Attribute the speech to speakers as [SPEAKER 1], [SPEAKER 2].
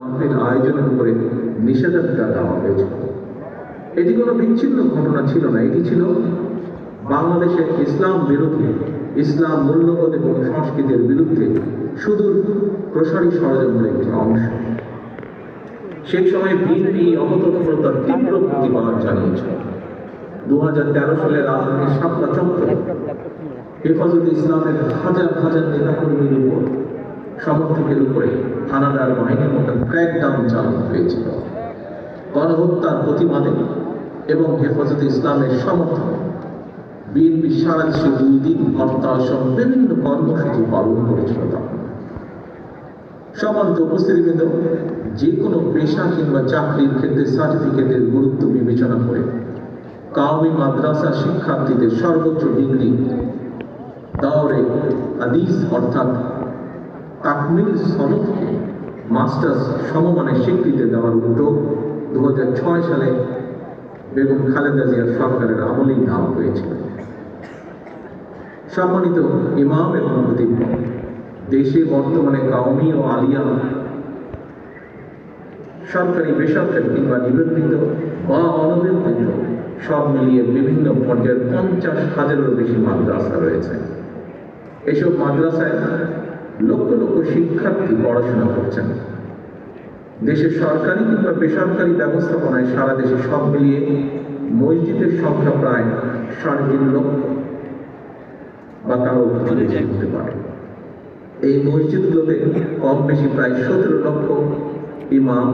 [SPEAKER 1] মাহফিল আয়োজনের উপরে নিষেধাজ্ঞা দেওয়া হয়েছিল। এটি কোনো বিচ্ছিন্ন ঘটনা ছিল না, এটি ছিল বাংলাদেশের ইসলাম বিরোধী, ইসলাম মূল্যবোধ এবং সংস্কৃতির বিরুদ্ধে সুদূর প্রসারী ষড়যন্ত্রের একটি অংশ। সেই সময় বিএনপি অপতৎপরতার তীব্র প্রতিবাদ জানিয়েছিল। 2013 সালে রাজধানীর শাপলা চত্বরে হেফাজতে ইসলামের হাজার হাজার নেতাকর্মীর উপর, সমর্থকের উপরে হানাদার বাহিনীর মতো ক্র্যাকডাউন চালানো হয়েছিল। গণহত্যার প্রতিবাদে এবং হেফাজতে ইসলামের সমর্থনে বিএনপি সারা দেশে 2 দিন হরতাল সহ বিভিন্ন কর্মসূচি পালন করেছিল। সম্মানিত উপস্থিতিবৃন্দ, যে কোনো পেশা কিংবা চাকরির ক্ষেত্রে সার্টিফিকেটের গুরুত্ব বিবেচনা করে কাওমি মাদ্রাসা শিক্ষার্থীদের সর্বোচ্চ ডিগ্রি দাওরে হাদিস অর্থাৎ তাকমিল সনদকে মাস্টার্স সমমানের স্বীকৃতি দেওয়ার উদ্যোগ 2006 সালে বেগম খালেদা জিয়ার সরকারের আমলেই নেওয়া হয়েছিল। সম্মানিত ইমাম এবং খতিব, দেশে বর্তমানে কাওমি ও আলিয়া সরকারি, বেসরকারি কিংবা নিবন্ধিত বা অনিবন্ধিত সব মিলিয়ে বিভিন্ন পর্যায়ের 50,000-এরও বেশি মাদ্রাসা রয়েছে। এসব মাদ্রাসায় লক্ষ লক্ষ শিক্ষার্থী পড়াশোনা করছেন। দেশের সরকারি কিংবা বেসরকারি ব্যবস্থাপনায় সারা দেশে সব মিলিয়ে মসজিদের সংখ্যা প্রায় 3.5 লক্ষ বা তারও বেশি হতে পারে। এই মসজিদগুলোতে কম বেশি প্রায় 17 লক্ষ ইমাম